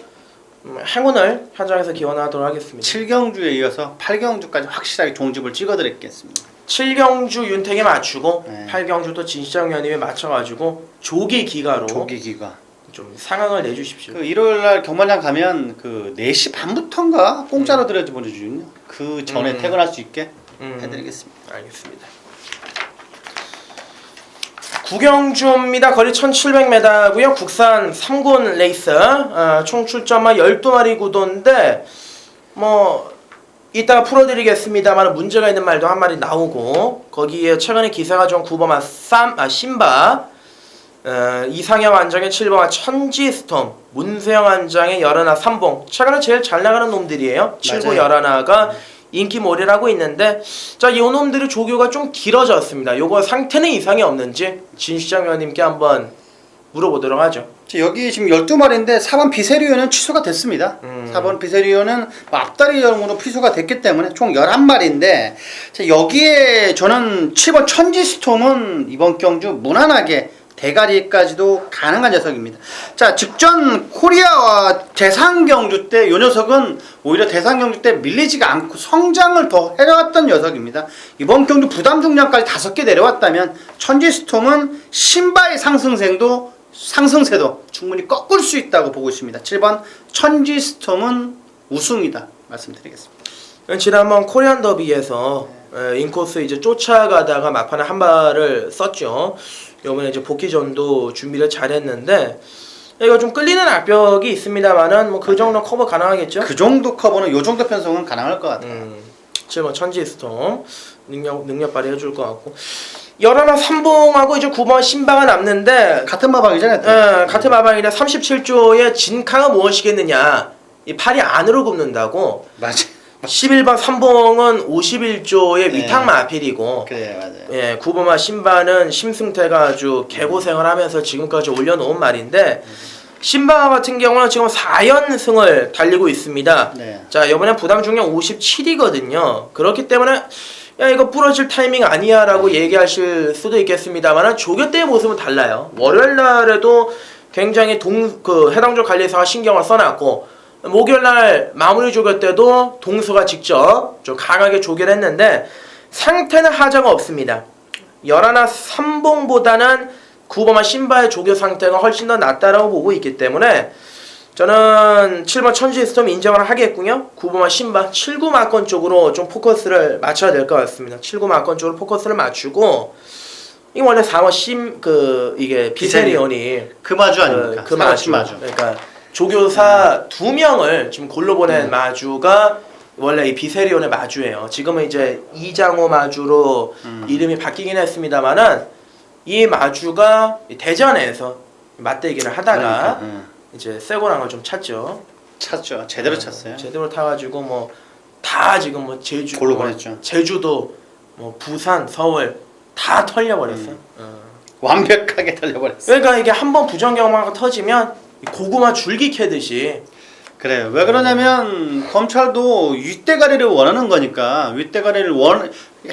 행운을 현장에서 기원하도록 하겠습니다. 7경주에 이어서 8경주까지 확실하게 종집을 찍어드리겠습니다. 7경주 윤택에 맞추고, 네. 8경주도 진시장 위원님이 맞춰가지고 조기 기가로 좀 상황을 내주십시오. 그 일요일날 경마장 가면 그 4시 반부터인가 공짜로 들여보내주거든요. 그 전에 퇴근할 수 있게 해드리겠습니다. 알겠습니다. 구경주입니다. 거리 1700m고요. 국산 3군 레이스, 총 출전만 12마리 구도인데, 뭐 이따가 풀어드리겠습니다만 문제가 있는 말도 한 마리 나오고, 거기에 최근에 기사가 좀 9번마 신바, 이상형 안장의 7번마 천지스톰, 문세영 안장의 열하나 3봉, 최근에 제일 잘 나가는 놈들이에요. 7구 열하나가 인기몰이라고 있는데, 자, 이 놈들의 조교가 좀 길어졌습니다. 요거 상태는 이상이 없는지 진시장 위원님께 한번 물어보도록 하죠. 여기 지금 12마리인데 4번 비세리오는 취소가 됐습니다. 4번 비세리오는 앞다리용으로 취소가 됐기 때문에 총 11마리인데, 여기에 저는 7번 천지스톰은 이번 경주 무난하게 대가리까지도 가능한 녀석입니다. 자, 직전 코리아와 대상경주 때 이 녀석은 오히려 대상경주 때 밀리지가 않고 성장을 더 해왔던 녀석입니다. 이번 경주 부담 중량까지 5개 내려왔다면 천지스톰은 신바의 상승세도 충분히 꺾을 수 있다고 보고 있습니다. 7번 천지스톰은 우승이다 말씀드리겠습니다. 지난번 코리안 더비에서 인코스 이제 쫓아가다가 막판에 한 발을 썼죠. 이번에 이제 복귀전도 준비를 잘했는데 이거 좀 끌리는 악벽이 있습니다만은 뭐 그 정도 커버 가능하겠죠? 그 정도 커버는 요 정도 편성은 가능할 것 같아요. 7번 천지 스톰 능력 발휘해줄 것 같고 11화 삼봉하고 이제 9번 신바가 남는데 같은 마방이잖아요. 같은 마방이라 37조의 진카가 무엇이겠느냐 이 팔이 안으로 굽는다고 맞아. 11번 삼봉은 51조의 네. 위탁 마필이고 그래 맞아요. 예, 9번마 신바는 심승태가 아주 개고생을 하면서 지금까지 올려놓은 말인데 신바 같은 경우는 지금 4연승을 달리고 있습니다. 네. 자, 이번에 부담 중량 57이거든요. 그렇기 때문에 야 이거 부러질 타이밍 아니야 라고 얘기하실 수도 있겠습니다만 조교 때의 모습은 달라요. 월요일 날에도 굉장히 해당조 관리사가 신경을 써놨고 목요일 날 마무리 조교 때도 동수가 직접 좀 강하게 조교를 했는데 상태는 하자가 없습니다. 11화 삼봉보다는 9번마 신바의 조교 상태가 훨씬 더 낫다라고 보고 있기 때문에 저는 7번 천지 스톰 인정을 하겠고요. 9번마 신바 7구 마건 쪽으로 좀 포커스를 맞춰야 될 것 같습니다. 7구 마건 쪽으로 포커스를 맞추고 이게 원래 4번 이게 비세리온이 그 마주 아닙니까? 그 마주. 그러니까 조교사 2명을 지금 골로 보낸 마주가 원래 이 비세리온의 마주예요. 지금은 이제 이장호 마주로 이름이 바뀌긴 했습니다만은 이 마주가 대전에서 맞대기를 하다가 이제 쇠고랑을 좀 찼죠. 찼죠. 제대로 찼어요. 제대로 타가지고 뭐 다 지금 뭐 제주 골로 보냈죠. 제주도 뭐 부산 서울 다 털려버렸어. 완벽하게 달려버렸어. 그러니까 이게 한번 부정 경마가 터지면 고구마 줄기 캐듯이 그래요. 왜 그러냐면 검찰도 윗대가리를 원하는 거니까 윗대가리를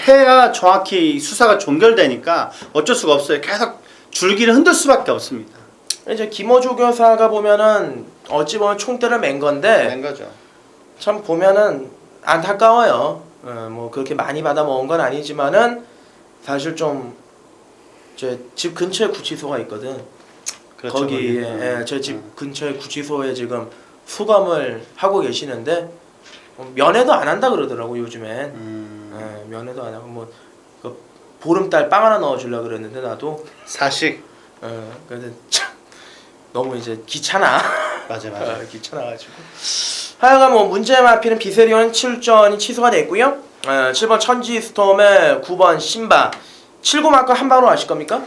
해야 정확히 수사가 종결되니까 어쩔 수가 없어요. 계속 줄기를 흔들 수밖에 없습니다. 이제 김어조 교사가 보면은 어찌 보면 총대를 맨 건데 낸 거죠. 참 보면은 안타까워요. 뭐 그렇게 많이 받아 먹은 건 아니지만은 사실 좀 제 집 근처에 구치소가 있거든. 그렇죠. 거기에 제 집 근처에 구치소에 지금 수감을 하고 계시는데 면회도 안 한다 그러더라고 요즘엔. 면회도 안 하고 뭐 보름달 빵 하나 넣어주려 그랬는데 나도 사식. 근데 참 너무 이제 귀찮아. 맞아. 귀찮아가지고. 하여간 뭐 문제 마피는 비세리온 7전이 취소가 됐고요. 7번 천지 스톰에 9번 신바 7구 마크 한 방으로 하실 겁니까?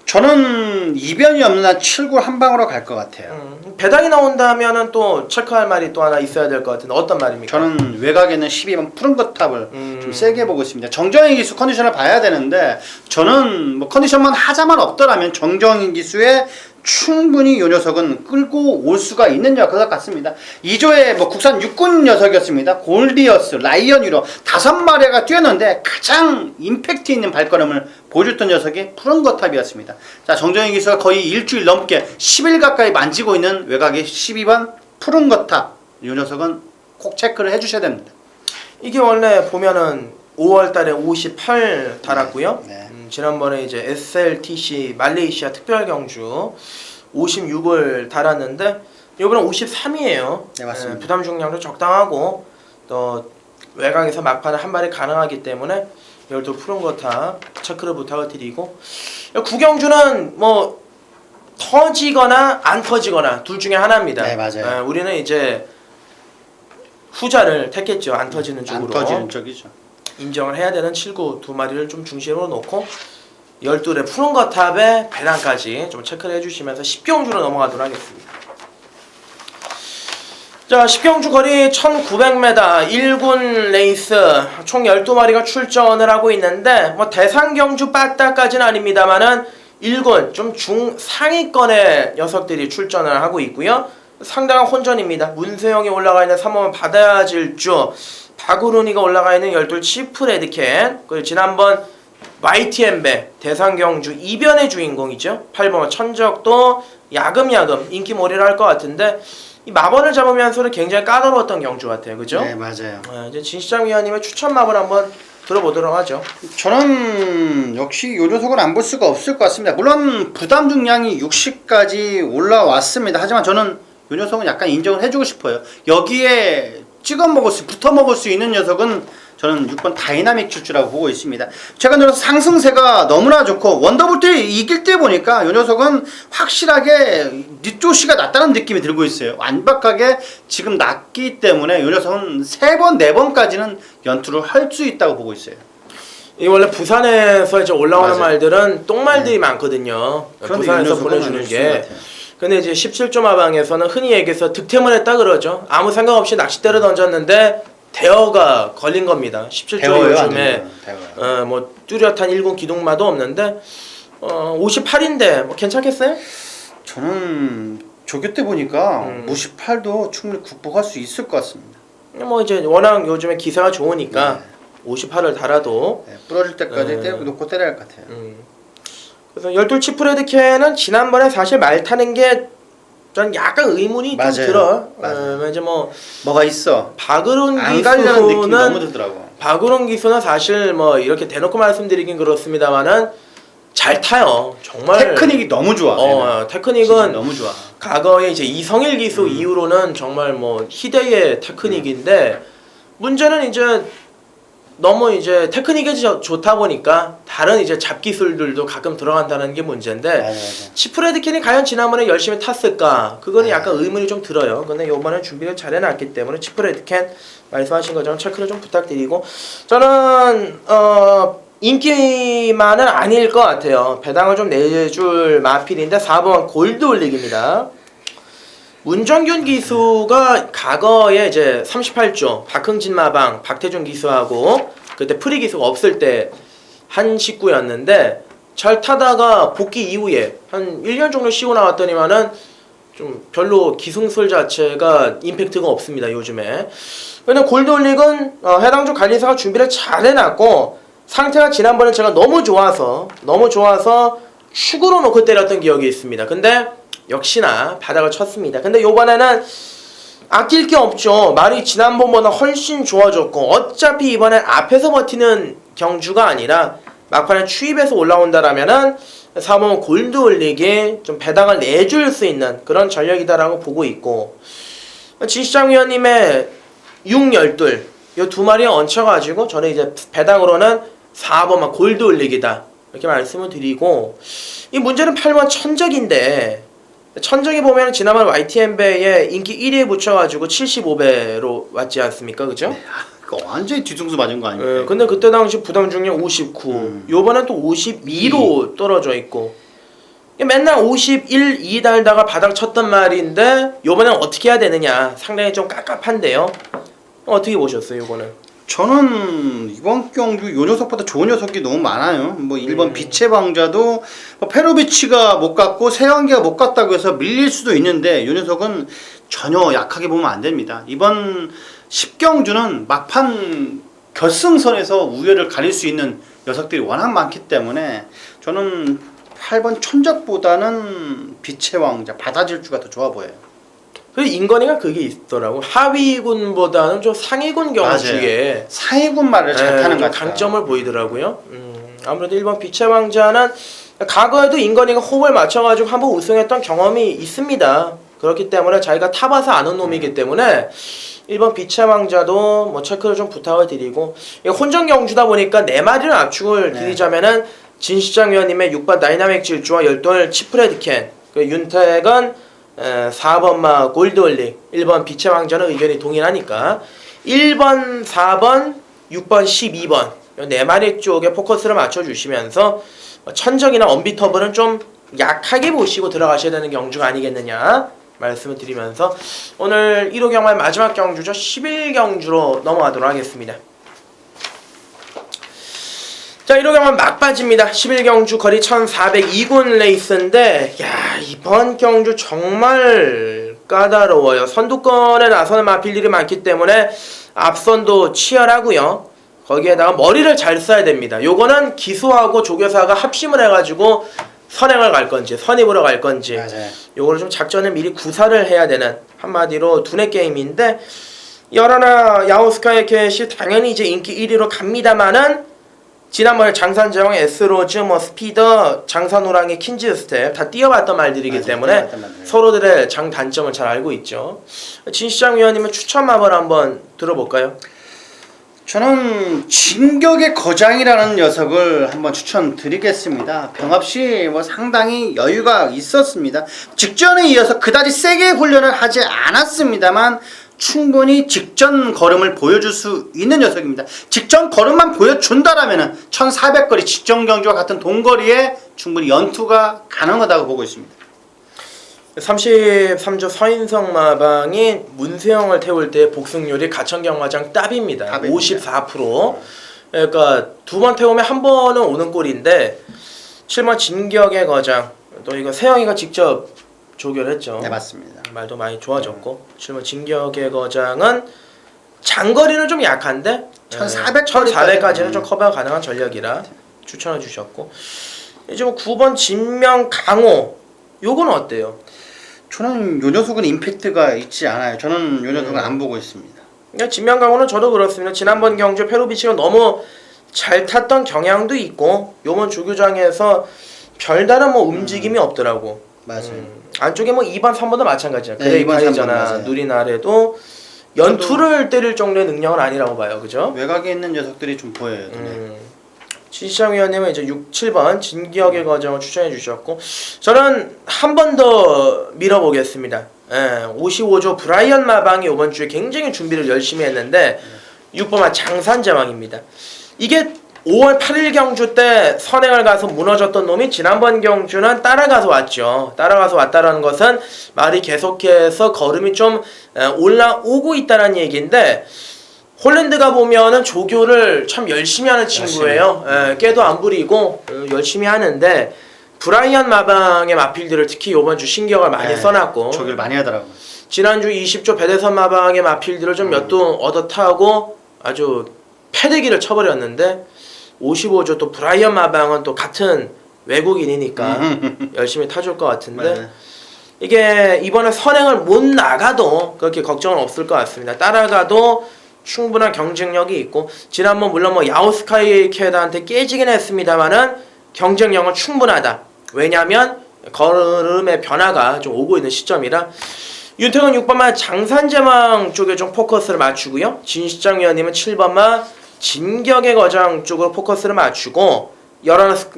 저는 이변이 없는 한 7구 한 방으로 갈 것 같아요. 배당이 나온다면은 또 체크할 말이 또 하나 있어야 될 것 같은데 어떤 말입니까? 저는 외곽에는 12번 푸른 거탑을 좀 세게 보고 있습니다. 정정희 기수 컨디션을 봐야 되는데 저는 뭐 컨디션만 하자만 없더라면 정정희 기수의 충분히 이 녀석은 끌고 올 수가 있는 녀석 같습니다. 2조의 뭐 국산 육군 녀석이었습니다. 골디어스, 라이언 위로 5마리가 뛰었는데 가장 임팩트 있는 발걸음을 보여줬던 녀석이 푸른 거탑이었습니다. 자, 정정희 기수가 거의 일주일 넘게 10일 가까이 만지고 있는 외곽의 12번 푸른 거탑. 이 녀석은 꼭 체크를 해주셔야 됩니다. 이게 원래 보면은 5월달에 58 달았고요. 네. 지난번에 이제 SLTC 말레이시아 특별 경주 56을 달았는데 이번엔 53이에요. 네, 맞습니다. 부담 중량도 적당하고 또 외곽에서 막판을 한 마리 가능하기 때문에 이걸 또 푸른 거탑 체크를 부탁을 드리고 구경주는 뭐 터지거나 안 터지거나 둘 중에 하나입니다. 네, 맞아요. 우리는 이제 후자를 택했죠. 안 터지는 쪽으로. 안 터지는 쪽이죠. 인정을 해야 되는 7구 두 마리를 좀 중심으로 놓고 12의 푸른 거탑에 배당까지 좀 체크를 해주시면서 10경주로 넘어가도록 하겠습니다. 자, 10경주 거리 1900m 1군 레이스 총 12마리가 출전을 하고 있는데 뭐 대상경주 빠따까지는 아닙니다만은 1군 좀 중상위권의 녀석들이 출전을 하고 있고요. 상당한 혼전입니다. 문세영이 올라가 있는 3번 받아야질주, 박우run이가 올라가 있는 12 치프 레드캣, 그리고 지난번 YTM배 대상경주 이변의 주인공이죠. 8번 천적도 야금야금 인기몰이를 할 것 같은데 이 마번을 잡으면서는 굉장히 까다로웠던 경주 같아요. 그죠? 네, 맞아요. 이제 진시장 위원님의 추천 마번 한번 들어보도록 하죠. 저는 역시 이 녀석은 안 볼 수가 없을 것 같습니다. 물론 부담 중량이 60까지 올라왔습니다. 하지만 저는 이 녀석은 약간 인정을 해주고 싶어요. 여기에 찍어 먹을 수, 붙어 먹을 수 있는 녀석은 저는 6번 다이나믹 질주라고 보고 있습니다. 최근 들어서 상승세가 너무나 좋고 원더볼트이 이길 때 보니까 이 녀석은 확실하게 니조시가 낮다는 느낌이 들고 있어요. 완벽하게 지금 낮기 때문에 이 녀석은 3번, 4번까지는 연투를 할 수 있다고 보고 있어요. 이 원래 부산에서 이제 올라오는 맞아요. 말들은 똥말들이 많거든요. 그런데 부산에서 이 녀석은 보내주는 아닐 게. 것 같아요. 근데 이제 17조 마방에서는 흔히 얘기해서 득템을 했다 그러죠. 아무 생각 없이 낚싯대를 던졌는데 대어가 걸린 겁니다. 17조 대어요, 요즘에 대어요. 뭐 뚜렷한 1군 기둥마도 없는데 58인데 뭐 괜찮겠어요? 저는 조교 때 보니까 무시8도 충분히 극복할 수 있을 것 같습니다. 뭐 이제 워낙 요즘에 기세가 좋으니까 58을 달아도 부러질 때까지 놓고 때려야 할 것 같아요. 그래서 12 치프레드캔은 지난번에 사실 말 타는 게 전 약간 의문이 맞아요. 좀 들어. 맞아요. 이제 뭐 뭐가 있어? 박으론 안 가려는 느낌이 너무 기수는 들더라고. 박으론 기수는 사실 뭐 이렇게 대놓고 말씀드리긴 그렇습니다만은 잘 타요. 정말 테크닉이 너무 좋아. 진짜 테크닉은 너무 좋아. 과거에 이제 이성일 기수 이후로는 정말 뭐 희대의 테크닉인데 문제는 이제 너무 이제 테크닉이 좋다 보니까 다른 이제 잡기술들도 가끔 들어간다는 게 문제인데 맞아. 치프레드캔이 과연 지난번에 열심히 탔을까? 그거는 약간 의문이 좀 들어요. 근데 이번에 준비를 잘 해놨기 때문에 치프레드캔 말씀하신 것처럼 체크를 좀 부탁드리고 저는 인기만은 아닐 것 같아요. 배당을 좀 내줄 마필인데 4번 골드 올릭입니다. 문정균 기수가 과거에 이제 38조 박흥진 마방 박태준 기수하고 그때 프리 기수가 없을 때 한 식구였는데 잘 타다가 복귀 이후에 한 1년 정도 쉬고 나왔더니만은 좀 별로 기승술 자체가 임팩트가 없습니다 요즘에. 근데 골드올릭은 해당 주 관리사가 준비를 잘 해놨고 상태가 지난번에 제가 너무 좋아서 축으로 놓고 때렸던 기억이 있습니다. 근데 역시나 바닥을 쳤습니다. 근데 요번에는 아낄 게 없죠. 말이 지난번보다 훨씬 좋아졌고 어차피 이번엔 앞에서 버티는 경주가 아니라 막판에 추입해서 올라온다라면은 4번 골드올릭이 좀 배당을 내줄 수 있는 그런 전략이다라고 보고 있고 진시장 위원님의 6, 12 이 두 마리에 얹혀가지고 저는 이제 배당으로는 4번만 골드올릭이다 이렇게 말씀을 드리고 이 문제는 8번 천적인데 천적이 보면 지난번 YTN배에 인기 1위에 붙여가지고 75배로 왔지 않습니까? 그죠? 네, 그거 완전히 뒤통수 맞은 거 아닙니까? 근데 그때 당시 부담 중량 59 요번엔 또 52로 떨어져 있고 맨날 51, 2 달다가 바닥 쳤던 말인데 요번엔 어떻게 해야 되느냐 상당히 좀 깝깝한데요. 어떻게 보셨어요 요거는? 저는 이번 경주 요 녀석보다 좋은 녀석이 너무 많아요. 뭐 1번 빛의 왕자도 뭐 페로비치가 못 갔고 세영기가 못 갔다고 해서 밀릴 수도 있는데 요 녀석은 전혀 약하게 보면 안 됩니다. 이번 10경주는 막판 결승선에서 우열을 가릴 수 있는 녀석들이 워낙 많기 때문에 저는 8번 천적보다는 빛의 왕자 바다질주가 더 좋아 보여요. 그리고 인건이가 그게 있더라고. 하위군보다는 좀 상위군 경주에 상위군 말을 잘 타는 것 같아요. 강점을 보이더라고요. 아무래도 1번 빛의 왕자는 과거에도 인건이가 호흡을 맞춰가지고 한번 우승했던 경험이 있습니다. 그렇기 때문에 자기가 타봐서 아는 놈이기 때문에 1번 빛의 왕자도 뭐 체크를 좀 부탁을 드리고 혼전 경주다 보니까 4마리를 압축을 드리자면은 진시장 위원님의 6번 다이나믹 질주와 12월 치프레드캔 윤택은 4번마 골드올릭 1번 빛의 왕자는 의견이 동일하니까 1번, 4번, 6번, 12번 이 4마리 쪽에 포커스를 맞춰주시면서 천적이나 언비터블은 좀 약하게 보시고 들어가셔야 되는 경주가 아니겠느냐 말씀을 드리면서 오늘 1호 경말 마지막 경주죠. 11경주로 넘어가도록 하겠습니다. 자 1호 경만 막바지입니다. 11경주 거리 1402군 레이스인데 야 이번 경주 정말 까다로워요. 선두권에 나서는 마필들이 많기 때문에 앞선도 치열하고요. 거기에다가 머리를 잘 써야 됩니다. 요거는 기수하고 조교사가 합심을 해가지고 선행을 갈 건지 선입으로 갈 건지 맞아요. 요거를 좀 작전을 미리 구사를 해야 되는 한마디로 두뇌 게임인데 열하나 야오스카의 캣이 당연히 이제 인기 1위로 갑니다만은 지난번에 장산재영, S로즈, 뭐 스피더, 장산호랑이, 킨즈 스텝 다 띄워봤던 말들이기 때문에 서로들의 장단점을 잘 알고 있죠. 진시장 위원님의 추천 마블 한번 들어볼까요? 저는 진격의 거장이라는 녀석을 한번 추천드리겠습니다. 병합시 뭐 상당히 여유가 있었습니다. 직전에 이어서 그다지 세게 훈련을 하지 않았습니다만 충분히 직전 걸음을 보여줄 수 있는 녀석입니다. 직전 걸음만 보여준다라면 1400거리 직전 경주와 같은 동거리에 충분히 연투가 가능하다고 보고 있습니다. 33조 서인성 마방이 문세영을 태울 때 복승률이 가천경마장 답입니다. 54%. 그러니까 두 번 태우면 한 번은 오는 꼴인데 7번 진격의 거장 또 이거 세영이가 직접 조결했죠. 네, 맞습니다. 말도 많이 좋아졌고 7번 진격의 거장은 장거리는 좀 약한데 1400까지는 좀 커버가 가능한 전력이라 추천해 주셨고 이제 뭐 9번 진명 강호 요건 어때요? 저는 요 녀석은 임팩트가 있지 않아요. 저는 요 녀석은 안 보고 있습니다. 그러니까 진명 강호는 저도 그렇습니다. 지난번 경주 페로비치가 너무 잘 탔던 경향도 있고 요번 주교장에서 별다른 뭐 움직임이 없더라고. 맞아요. 안쪽에 뭐 2번, 3번도 마찬가지야. 네, 그레이카이저나 누리나래도 연투를 때릴 정도의 능력은 아니라고 봐요. 그죠? 외곽에 있는 녀석들이 좀 보여요. 진시장 위원님은 이제 6, 7번 진격의 거정을 추천해 주셨고 저는 한 번 더 밀어보겠습니다. 55조 브라이언 마방이 이번 주에 굉장히 준비를 열심히 했는데 6번만 장산제왕입니다. 이게 5월 8일 경주 때 선행을 가서 무너졌던 놈이 지난번 경주는 따라가서 왔죠. 따라가서 왔다라는 것은 말이 계속해서 걸음이 좀 올라오고 있다는 얘기인데 홀랜드가 보면은 조교를 참 열심히 하는 친구예요. 깨도 안 부리고 열심히 하는데 브라이언 마방의 마필들을 특히 이번 주 신경을 많이 써놨고 조교를 많이 하더라고요. 지난주 20조 배대선 마방의 마필들을 좀 몇 도 얻어 타고 아주 패대기를 쳐버렸는데 55조 또 브라이언 마방은 또 같은 외국인이니까 열심히 타줄 것 같은데 이게 이번에 선행을 못 나가도 그렇게 걱정은 없을 것 같습니다. 따라가도 충분한 경쟁력이 있고 지난번 물론 뭐 야오스카이 캐드한테 깨지긴 했습니다만은 경쟁력은 충분하다. 왜냐하면 걸음의 변화가 좀 오고 있는 시점이라 윤태근 6번만 장산제망 쪽에 좀 포커스를 맞추고요. 진시장 위원님은 7번만 진격의 거장 쪽으로 포커스를 맞추고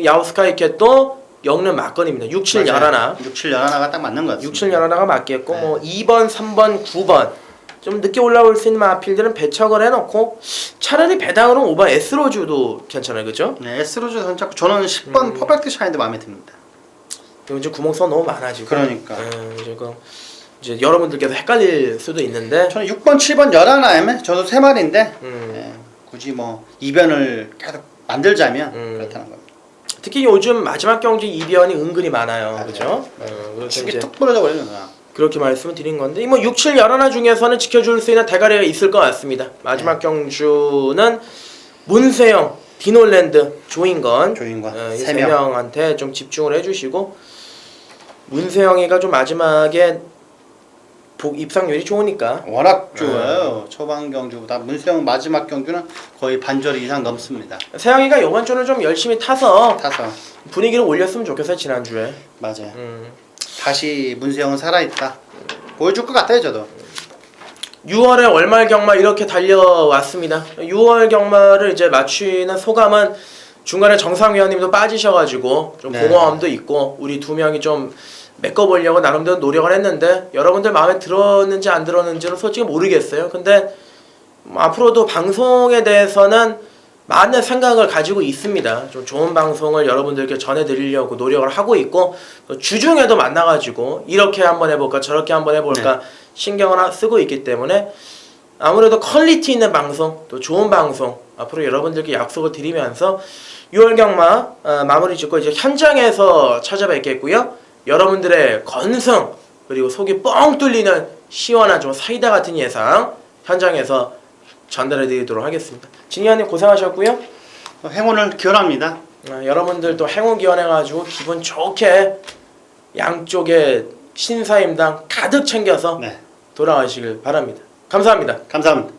야오스카이 캣도 영는 맞건입니다. 6, 7, 11. 6, 7, 11가 딱 맞는 것 같습니다. 6, 7, 11가 맞겠고 뭐 2번, 3번, 9번 좀 늦게 올라올 수 있는 마필들은 배척을 해놓고 차라리 배당으로 5번 S로즈도 괜찮아요. 그죠? 네, S로즈 선착. 저는 10번 퍼펙트 샤인도 마음에 듭니다. 이제 구멍선 너무 많아지고 그러니까 이제 여러분들께서 헷갈릴 수도 있는데 저는 6번, 7번 11M 저도 3마리인데 굳이 뭐 이변을 계속 만들자면 그렇다는 겁니다. 특히 요즘 마지막 경주 이변이 은근히 많아요. 그죠? 축이 툭 부러져 버리는 거야. 그렇게 말씀을 드린 건데 뭐 6, 7, 11 중에서는 지켜줄 수 있는 대가리가 있을 것 같습니다. 마지막 경주는 문세영, 디놀랜드, 조인건 이 세 명한테 좀 집중을 해주시고 문세영이가 좀 마지막에 입상률이 좋으니까 워낙 좋아요. 초반 경주보다 문세영 마지막 경주는 거의 반절 이상 넘습니다. 세영이가 이번 주는 좀 열심히 타서 분위기를 올렸으면 좋겠어요. 지난주에 맞아요. 다시 문세영은 살아있다 보여줄 것 같아요. 저도 6월에 월말 경마 이렇게 달려왔습니다. 6월 경마를 이제 마치는 소감은 중간에 정상 위원님도 빠지셔가지고 좀 공허함도 있고 우리 두 명이 좀 메꿔보려고 나름대로 노력을 했는데 여러분들 마음에 들었는지 안 들었는지는 솔직히 모르겠어요. 근데 앞으로도 방송에 대해서는 많은 생각을 가지고 있습니다. 좀 좋은 방송을 여러분들께 전해드리려고 노력을 하고 있고 또 주중에도 만나가지고 이렇게 한번 해볼까 저렇게 한번 해볼까 신경을 쓰고 있기 때문에 아무래도 퀄리티 있는 방송 또 좋은 방송 앞으로 여러분들께 약속을 드리면서 6월 경마 마무리 짓고 이제 현장에서 찾아뵙겠고요. 여러분들의 건승 그리고 속이 뻥 뚫리는 시원한 좀 사이다 같은 예상 현장에서 전달해드리도록 하겠습니다. 진희아님 고생하셨고요. 행운을 기원합니다. 여러분들도 행운 기원해가지고 기분 좋게 양쪽에 신사임당 가득 챙겨서 돌아가시길 바랍니다. 감사합니다. 감사합니다.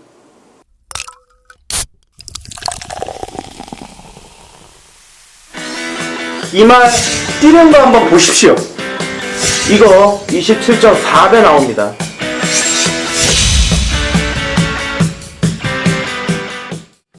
이 말 뛰는 거 한번 보십시오. 이거 27.4배 나옵니다.